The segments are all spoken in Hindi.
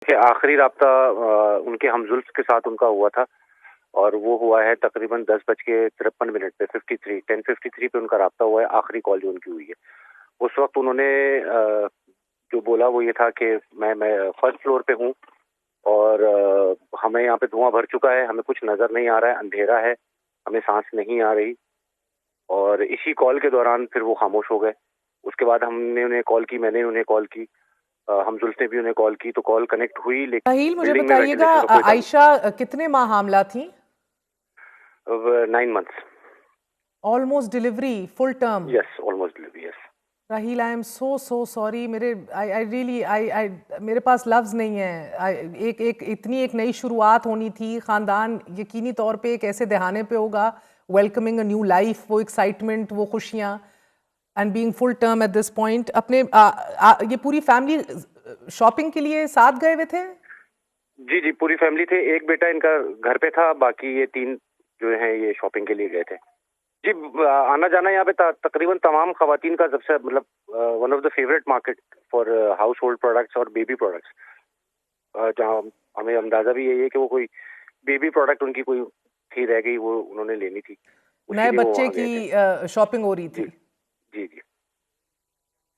कि आखिरी राब्ता उनके हमजुल्फ के साथ उनका हुआ था और वो हुआ है तकरीबन 10:53 पे 10:53 पे उनका राब्ता हुआ है। आखिरी कॉल जो उनकी हुई है उस वक्त उन्होंने जो बोला वो ये था कि मैं फर्स्ट फ्लोर पे हूँ और हमें यहाँ पे धुआं भर चुका है, हमें कुछ नजर नहीं आ रहा है, अंधेरा है, हमें सांस नहीं आ रही। और इसी कॉल के दौरान फिर वो खामोश हो गए। उसके बाद हमने उन्हें कॉल की, मैंने उन्हें कॉल की, हमजुल्फ ने भी उन्हें कॉल की, तो कॉल कनेक्ट हुई लेकिन राहील, मुझे बिल्डिंग में बताइएगा वेंटिलेशन का कोई दाम आयशा कितने माह हामला थी? 9 months. Almost delivery, full term. Yes, almost delivery, yes. Raheel, I am so sorry. मेरे आई रियली आई मेरे पास लफ्ज नहीं है। एक नई शुरुआत होनी थी। खानदान यकीनी तौर पे एक ऐसे दहाने पे होगा, वेलकमिंग अ न्यू लाइफ, वो एक्साइटमेंट, वो खुशियाँ, and being full term at this point. अपने ये पूरी फैमिली शॉपिंग के लिए साथ गए हुए थे? जी, जी, पूरी फैमिली थे। एक बेटा इनका घर पे था, बाकी ये 3 जो हैं ये शॉपिंग के लिए गए थे। जी, आना-जाना यहाँ पे तकरीबन तमाम ख़वातीन का सबसे मतलब one of the favourite market for house hold products और बेबी प्रोडक्ट्स। जहाँ हमें अंदाज़ा भी यही है कि वो कोई बेबी प्रोडक्ट उनकी कोई थी, रह गई, वो उन्होंने लेनी थी। उसके नए लिए वो बच्चे वहाँ की गए थे। शॉपिंग हो रही जी, थी। जी, जी।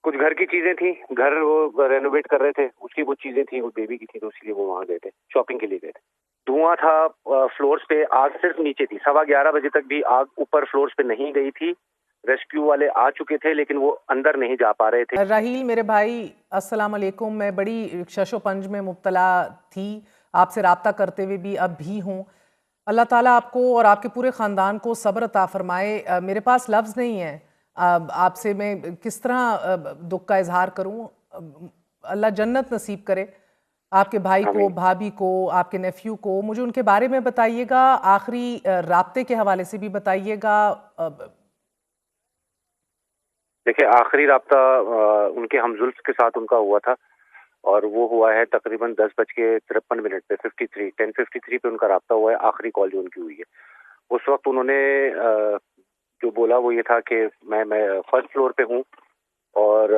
कुछ घर की चीज़ें थी, घर वो रेनोवेट कर रहे थे, उसकी कुछ चीज़ें थी, वो बेबी की थी, तो इसलिए वो वहाँ गए थे, शॉपिंग के लिए गए थे। धुआँ था फ्लोर्स पे, आग सिर्फ नीचे थी। 11:15 बजे तक भी आग ऊपर फ्लोर्स पे नहीं गई थी। रेस्क्यू वाले आ चुके थे लेकिन वो अंदर नहीं जा पा रहे थे। राहील मेरे भाई, अस्सलाम वालेकुम। मैं बड़ी शशोपंज में मुब्तला थी, आपसे रब्ता करते हुए भी अब भी हूँ। अल्लाह ताला आपको और आपके पूरे ख़ानदान को सब्र अता फरमाए। मेरे पास लफ्ज़ नहीं है आपसे मैं किस तरह दुख का इजहार करूँ। अल्लाह जन्नत नसीब करे आपके भाई को, आमीन। भाभी को, आपके नेफ्यू को। मुझे उनके बारे में बताइएगा, आखिरी राब्ते के हवाले से भी बताइएगा। देखिए, आखिरी राब्ता उनके हमजुल्फ के साथ उनका हुआ था और वो हुआ है तकरीबन 10:53 पे 10:53 पे उनका राब्ता हुआ है। आखिरी कॉल जो उनकी हुई है उस वक्त उन्होंने जो बोला वो ये था कि मैं फर्स्ट फ्लोर पे हूँ और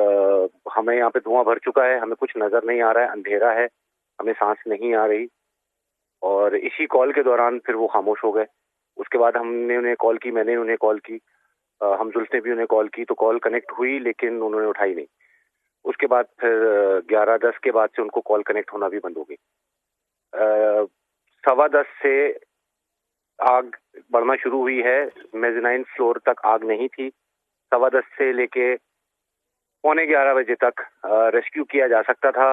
हमें यहाँ पे धुआं भर चुका है, हमें कुछ नजर नहीं आ रहा है, अंधेरा है, हमें सांस नहीं आ रही। और इसी कॉल के दौरान फिर वो खामोश हो गए। उसके बाद हमने उन्हें कॉल की, मैंने उन्हें कॉल की, हमजुल्फ ने भी उन्हें कॉल की, तो कॉल कनेक्ट हुई लेकिन उन्होंने उठाई नहीं। उसके बाद फिर 11:10 के बाद से उनको कॉल कनेक्ट होना भी बंद हो गई। 10:15 से आग बढ़ना शुरू हुई है। मेज़नाइन फ्लोर तक आग नहीं थी। 10:15 से लेके पौने 11 बजे तक रेस्क्यू किया जा सकता था।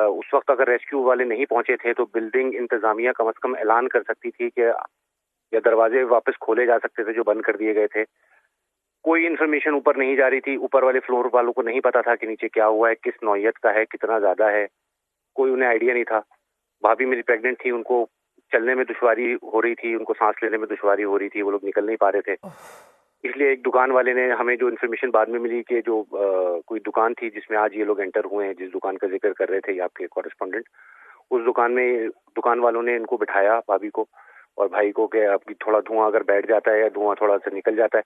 उस वक्त अगर रेस्क्यू वाले नहीं पहुंचे थे तो बिल्डिंग इंतजामिया कम से कम ऐलान कर सकती थी कि या दरवाजे वापस खोले जा सकते थे जो बंद कर दिए गए थे। कोई इन्फॉर्मेशन ऊपर नहीं जा रही थी। ऊपर वाले फ्लोर वालों को नहीं पता था कि नीचे क्या हुआ है, किस नौयत का है, कितना ज्यादा है, कोई उन्हें आइडिया नहीं था। भाभी मेरी प्रेग्नेंट थी, उनको चलने में दुश्वारी हो रही थी, उनको सांस लेने में दुश्वारी हो रही थी, वो लोग निकल नहीं पा रहे थे। इसलिए एक दुकान वाले ने हमें जो इन्फॉर्मेशन बाद में मिली कि जो कोई दुकान थी जिसमें आज ये लोग एंटर हुए हैं, जिस दुकान का जिक्र कर रहे थे ये आपके कॉरेस्पॉन्डेंट, उस दुकान में दुकान वालों ने इनको बिठाया, भाभी को और भाई को, कि आपकी थोड़ा धुआं अगर बैठ जाता है या धुआं थोड़ा सा निकल जाता है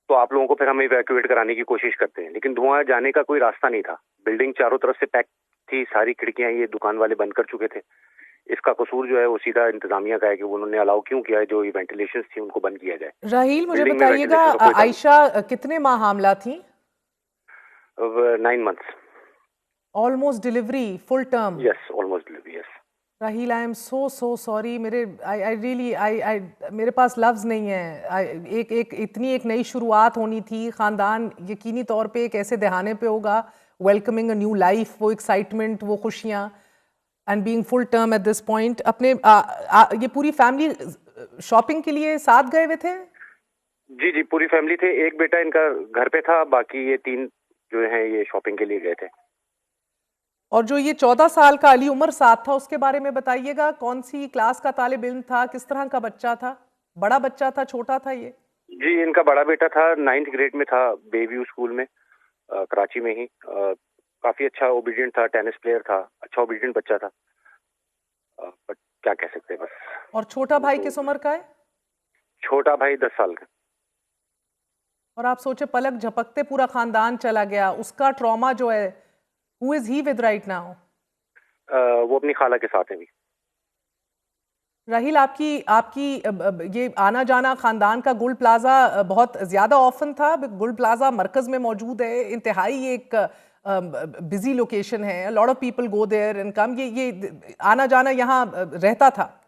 तो आप लोगों को फिर हम इवैक्यूएट कराने की कोशिश करते हैं। लेकिन धुआं जाने का कोई रास्ता नहीं था। बिल्डिंग चारों तरफ से पैक थी, सारी खिड़कियां ये दुकान वाले बंद कर चुके थे। इसका कसूर जो है वो सीधा इंतजामिया का है कि उन्होंने अलाउ क्यों किया है जो ये वेंटिलेशन थी उनको बंद किया जाए। राहील, मुझे बिल्डिंग में बताइएगा वेंटिलेशन का कोई दाम आयशा कितने माह हामला थी? 9 months. Almost delivery, full term. Yes, almost delivery, yes. Raheel, I am so sorry. मेरे आई रियली आई मेरे पास लफ्ज नहीं है। एक नई शुरुआत होनी थी। खानदान यकीनी तौर पे एक ऐसे दहाने पे होगा, वेलकमिंग अ न्यू लाइफ, वो एक्साइटमेंट, वो खुशियाँ, and being full term at this point. अपने ये पूरी फैमिली शॉपिंग के लिए साथ गए हुए थे? जी, जी, पूरी फैमिली थे। एक बेटा इनका घर पे था, बाकी ये 3 जो हैं ये शॉपिंग के लिए गए थे। और जो ये 14 साल का अली उमर साथ था, उसके बारे में बताइएगा। कौन सी क्लास का तालिब इल्म था? किस तरह का बच्चा था? बड़ा बच्चा था, छोटा था ये? जी, इनका बड़ा बेटा था, 9th ग्रेड में था, बेबी स्कूल में, कराची में ही। काफी अच्छा ओबीडिएंट था, टेनिस प्लेयर था, अच्छा ओबीडिएंट बच्चा था। बट क्या कह सकते हैं, बस और छोटा वो भाई तो। किस उम्र का है? छोटा भाई 10 साल का। और आप सोचे, पलक झपकते पूरा खानदान चला गया। उसका ट्रॉमा जो है, who is he with right now? वो अपनी खाला के साथ है अभी। राहिल, आपकी आपकी ये आना जाना खानदान का गुल प्लाजा बहुत ज्यादा ऑफन था? गुल प्लाजा मरकज में मौजूद है, इंतहाई एक बिजी लोकेशन है, lot of people go there and come, ये आना जाना यहाँ रहता था?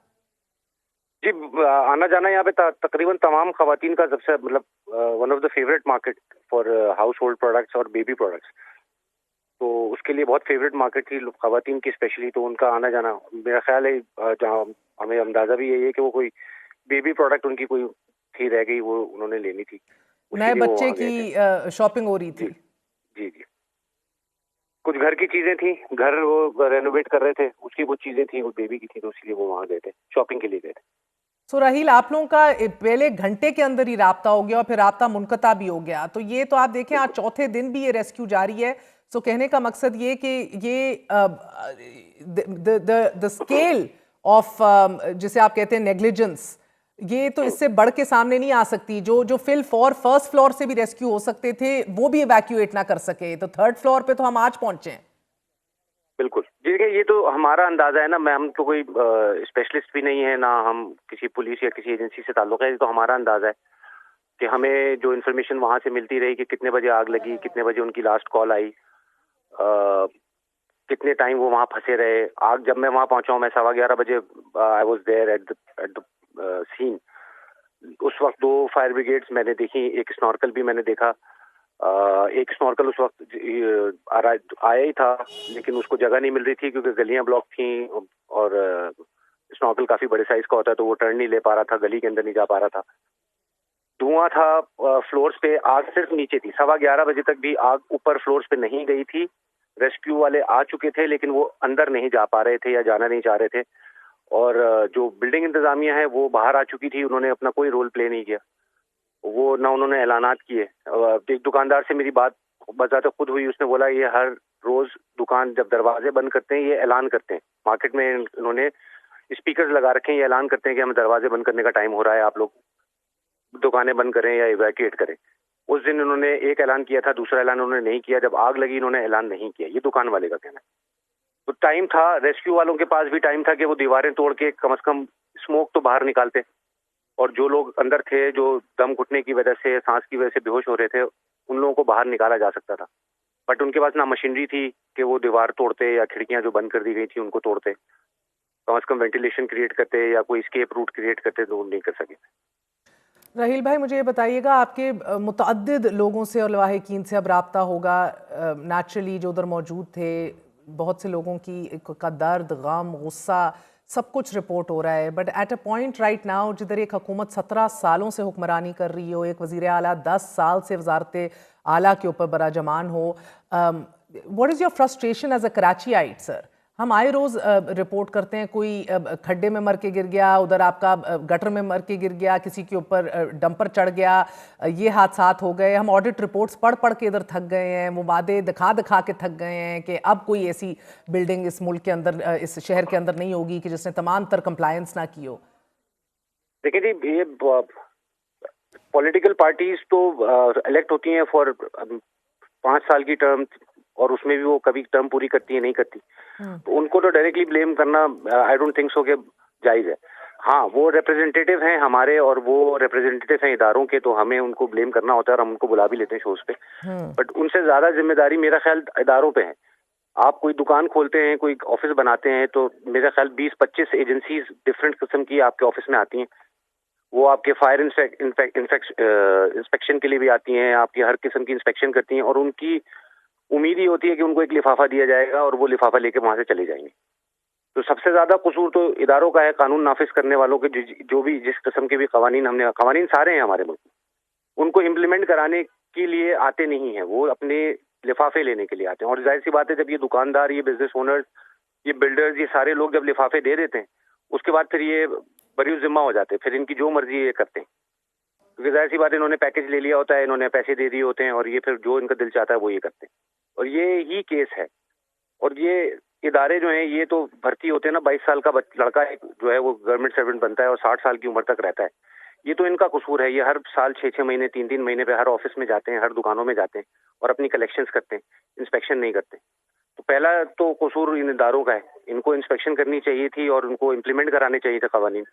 जी, आना जाना यहाँ पे तकरीबन तमाम खवातीन का सबसे मतलब one of the favourite market for house hold products और बेबी प्रोडक्ट्स। तो उसके लिए बहुत फेवरेट मार्केट थी खवातीन की स्पेशली। तो उनका आना जाना, मेरा ख्याल है जहाँ हमें अंदाजा भी यही है कि वो कोई बेबी प्रोडक्ट उनकी कोई थी रह गई, वो उन्होंने लेनी थी, उसके नए लिए वो बच्चे वहाँ गए थे। की शॉपिंग हो रही जी थी? जी जी। कुछ घर की चीजें थी, घर वो रेनोवेट कर रहे थे, उसकी कुछ चीजें थी, वो बेबी की थी, तो इसलिए वो वहाँ गए थे, शॉपिंग के लिए गए थे। सो राहिल, आप लोगों का पहले घंटे के अंदर ही राब्ता हो गया और फिर राब्ता मुनक़ता भी हो गया, तो ये तो आप देखें आज बिल्कुल। चौथे दिन भी ये रेस्क्यू जारी है। सो कहने का मकसद ये कि ये द स्केल ऑफ जिसे आप कहते हैं नेग्लिजेंस, ये तो इससे बढ़ के सामने नहीं आ सकती। जो जो फर्स्ट फ्लोर से भी रेस्क्यू हो सकते थे वो भी इवैक्यूएट ना कर सके, तो थर्ड फ्लोर पे तो हम आज पहुंचे हैं। बिल्कुल, देखिए ये तो हमारा अंदाजा है ना, मैं हम तो कोई स्पेशलिस्ट भी नहीं है ना, हम किसी पुलिस या किसी एजेंसी से ताल्लुक है। ये तो हमारा अंदाजा है कि हमें जो इन्फॉर्मेशन वहां से मिलती रही कि कितने बजे आग लगी, कितने बजे उनकी लास्ट कॉल आई, कितने टाइम वो वहां फंसे रहे। आग जब मैं वहां पहुंचा हूं, मैं 11:15 बजे I was there at the scene. उस वक्त 2 फायर ब्रिगेड्स मैंने देखी, एक स्नॉर्कल भी मैंने देखा। एक स्नॉर्कल उस वक्त आया ही था, लेकिन उसको जगह नहीं मिल रही थी क्योंकि गलियां ब्लॉक थी, और स्नॉर्कल काफी बड़े साइज का होता है तो वो टर्न नहीं ले पा रहा था, गली के अंदर नहीं जा पा रहा था। धुआं था फ्लोर्स पे, आग सिर्फ नीचे थी। 11:15 बजे तक भी आग ऊपर फ्लोर्स पे नहीं गई थी। रेस्क्यू वाले आ चुके थे लेकिन वो अंदर नहीं जा पा रहे थे या जाना नहीं चाह रहे थे। और जो बिल्डिंग इंतजामिया है वो बाहर आ चुकी थी, उन्होंने अपना कोई रोल प्ले नहीं किया। वो ना उन्होंने ऐलानात किए। एक दुकानदार से मेरी बात बजाते खुद हुई, उसने बोला ये हर रोज दुकान जब दरवाजे बंद करते हैं ये ऐलान करते हैं, मार्केट में इन्होंने स्पीकर्स लगा रखे हैं, ये ऐलान करते हैं कि हमें दरवाजे बंद करने का टाइम हो रहा है, आप लोग दुकानें बंद करें या इवैक्यूएट करें। उस दिन उन्होंने एक ऐलान किया था, दूसरा ऐलान उन्होंने नहीं किया। जब आग लगी इन्होंने ऐलान नहीं किया, ये दुकान वाले का कहना है। तो टाइम था, रेस्क्यू वालों के पास भी टाइम था कि वो दीवारें तोड़ के कम से कम स्मोक तो बाहर निकालते, और जो लोग अंदर थे जो दम घुटने की वजह से, सांस की वजह से बेहोश हो रहे थे, उन लोगों को बाहर निकाला जा सकता था। बट उनके पास ना मशीनरी थी कि वो दीवार तोड़ते या खिड़कियां जो बंद कर दी गई थी उनको तोड़ते, कम से कम वेंटिलेशन क्रिएट करते या कोई स्केप रूट क्रिएट करते, तो वो नहीं कर सके। राहील भाई, मुझे ये बताइएगा, आपके मुतअद्दिद लोगों से और लवाहिकीन से अब राब्ता होगा नेचुरली जो उधर मौजूद थे, बहुत से लोगों का दर्द, गम, गुस्सा सब कुछ रिपोर्ट हो रहा है। But at a point right now जिधर एक हुकूमत 17 सालों से हुक्मरानी कर रही हो, एक वज़ीर आला 10 साल से वजारत आला के ऊपर बराजमान हो, what is your frustration as a Karachiite sir? हम आए रोज रिपोर्ट करते हैं, कोई खड्डे में मर के गिर गया, उधर आपका गटर में मर के गिर गया, किसी के ऊपर डंपर चढ़ गया, ये हादसात हो गए। हम ऑडिट रिपोर्ट्स पढ़ पढ़ के इधर थक गए हैं, मुबादे दिखा दिखा के थक गए हैं कि अब कोई ऐसी बिल्डिंग इस मुल्क के अंदर, इस शहर के अंदर नहीं होगी कि जिसने तमाम तर कंप्लायंस ना की हो। देखिए जी, ये पॉलिटिकल पार्टीज तो इलेक्ट होती हैं फॉर 5 साल की टर्म, और उसमें भी वो कभी टर्म पूरी करती है, नहीं करती। तो उनको तो डायरेक्टली ब्लेम करना आई डोंट थिंक सो कि जायज है। हाँ, वो रिप्रेजेंटेटिव हैं हमारे, और वो रिप्रेजेंटेटिव हैं इदारों के, तो हमें उनको ब्लेम करना होता है और हम उनको बुला भी लेते हैं शोज पे। बट उनसे ज्यादा जिम्मेदारी मेरा ख्याल इदारों पे है। आप कोई दुकान खोलते हैं, कोई ऑफिस बनाते हैं, तो मेरा ख्याल 20-25 एजेंसीज डिफरेंट किस्म की आपके ऑफिस में आती हैं। वो आपके फायर इंस्पेक्शन के लिए भी आती हैं, आपकी हर किस्म की इंस्पेक्शन करती हैं, और उनकी उम्मीद ही होती है कि उनको एक लिफाफा दिया जाएगा और वो लिफाफा लेके वहां से चले जाएंगे। तो सबसे ज्यादा कसूर तो इदारों का है, कानून नाफिज करने वालों के। जो भी जिस किस्म के भी कवानीन सारे हैं हमारे मुल्क में, उनको इम्प्लीमेंट कराने के लिए आते नहीं है, वो अपने लिफाफे लेने के लिए आते हैं। और जाहिर सी बात है, जब ये दुकानदार, ये बिजनेस ओनर्स, ये बिल्डर्स, ये सारे लोग जब लिफाफे दे देते हैं, उसके बाद फिर ये बरी जिम्मा हो जाते हैं, फिर इनकी जो मर्जी ये करते हैं, क्योंकि जाहिर सी बात है इन्होंने पैकेज ले लिया होता है, इन्होंने पैसे दे दिए होते हैं, और ये फिर जो इनका दिल चाहता है वो ये करते हैं। और ये ही केस है। और ये इदारे जो हैं, ये तो भर्ती होते हैं ना, 22 साल का लड़का जो है वो गवर्नमेंट सर्वेंट बनता है और 60 साल की उम्र तक रहता है। ये तो इनका कसूर है। ये हर साल 6-6 महीने, 3-3 महीने पे हर ऑफिस में जाते हैं, हर दुकानों में जाते हैं और अपनी कलेक्शंस करते हैं, इंस्पेक्शन नहीं करते। तो पहला तो कसूर इन इदारों का है, इनको इंस्पेक्शन करनी चाहिए थी और उनको इम्प्लीमेंट कराने चाहिए था कवानीन।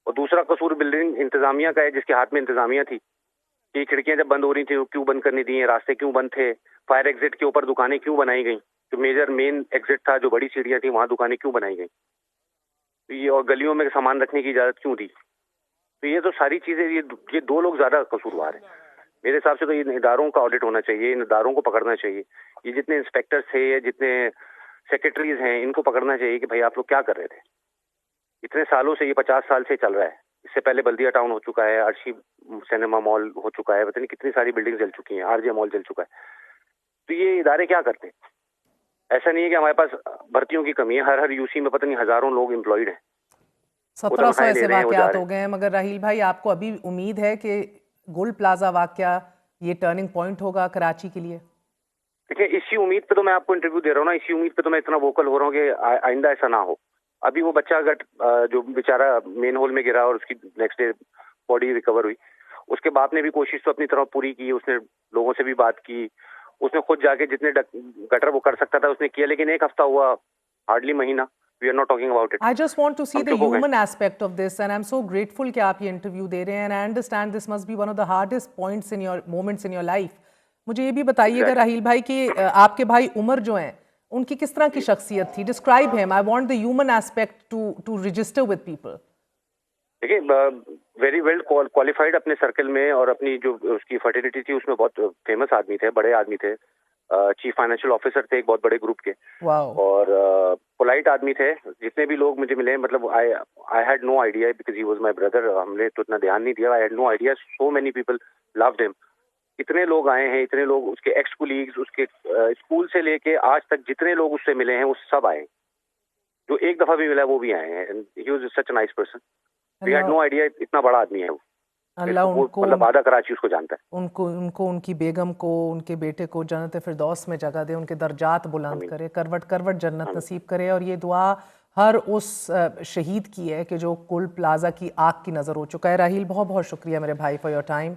और दूसरा कसूर बिल्डिंग इंतजामिया का है, जिसके हाथ में इंतजामिया थी कि खिड़कियां जब बंद हो रही थी क्यों बंद करनी दी, रास्ते क्यों बंद थे, फायर एग्जिट के ऊपर दुकानें क्यों बनाई गई, जो मेन एग्जिट था, जो बड़ी सीढ़ियां थी, वहां दुकानें क्यों बनाई गई, तो ये और गलियों में सामान रखने की इजाजत क्यों दी। तो ये तो सारी चीजें, ये दो लोग ज्यादा कसूरवार हैं मेरे हिसाब से। तो इन इदारों का ऑडिट होना चाहिए, इन इदारों को पकड़ना चाहिए। ये जितने इंस्पेक्टर्स थे या जितने सेक्रेटरीज हैं, इनको पकड़ना चाहिए कि भाई आप लोग क्या कर रहे थे। इतने सालों से, ये 50 साल से चल रहा है। इससे पहले बल्दिया टाउन हो चुका है, अर्शी सिनेमा मॉल हो चुका है, पता नहीं कितनी सारी बिल्डिंग जल चुकी हैं, आरजे मॉल जल चुका है। तो ये इदारे क्या करते हैं? ऐसा नहीं है कि हमारे पास भर्तियों की कमी है, हर यूसी में पता नहीं हजारों लोग एम्प्लॉयड हैं। 1700 ऐसे वाकयात हो गए हैं। मगर राहील भाई, आपको अभी उम्मीद है कि गोल्ड प्लाजा वाकया ये टर्निंग पॉइंट होगा कराची के लिए? देखिए, इसी उम्मीद पे तो मैं आपको इंटरव्यू दे रहा हूँ ना, इसी उम्मीद पे तो मैं इतना वोकल हो रहा हूँ कि आइंदा ऐसा ना हो। अभी वो बच्चा अगर जो बेचारा मेन होल में गिरा और उसकी नेक्स्ट डे बॉडी रिकवर हुई, उसके बाप ने भी कोशिश तो अपनी तरफ पूरी की, उसने लोगों से भी बात की, उसने खुद जाके जितने गटर वो कर सकता था उसने किया, लेकिन एक हफ्ता हुआ, हार्डली महीना, we are not talking about it. I just want to see the human aspect of this, and I'm so grateful कि आप ये इंटरव्यू दे रहे हैं, and I understand this must be one of the hardest points in your moments in your life. मुझे ये भी बताइएगा राहील भाई कि आपके भाई उमर जो हैं, उनकी किस तरह की शख्सियत थी? Describe him, I want the human aspect to register with people. देखिए, वेरी वेल क्वालिफाइड अपने सर्कल में, और अपनी जो उसकी फर्टिलिटी थी उसमें बहुत फेमस आदमी थे, बड़े आदमी थे, चीफ फाइनेंशियल ऑफिसर थे एक बहुत बड़े ग्रुप के, और पोलाइट आदमी थे। जितने भी लोग मुझे मिले, मतलब I had no idea because he was my brother, हमने तो इतना ध्यान नहीं दिया, I had no idea, so many people loved him. इतने लोग आए हैं, इतने लोग, उसके एक्स कुलीग्स, उसके स्कूल से लेके आज तक जितने लोग उससे मिले हैं वो सब आए, जो एक दफा भी मिला वो भी आए हैं। He was such a nice person, we had no idea इतना बड़ा आदमी है वो। अल्लाह उनको, मतलब आधा कराची उसको जानता है। उनको उनकी बेगम को, उनके बेटे को जन्नत फिरदौस में जगह दे, उनके दर्जात बुलंद करे, करवट करवट जन्नत नसीब करे। और ये दुआ हर उस शहीद की है कि जो गोल्ड प्लाजा की आग की नज़र हो चुका है। राहील, बहुत बहुत शुक्रिया मेरे भाई फॉर योर टाइम।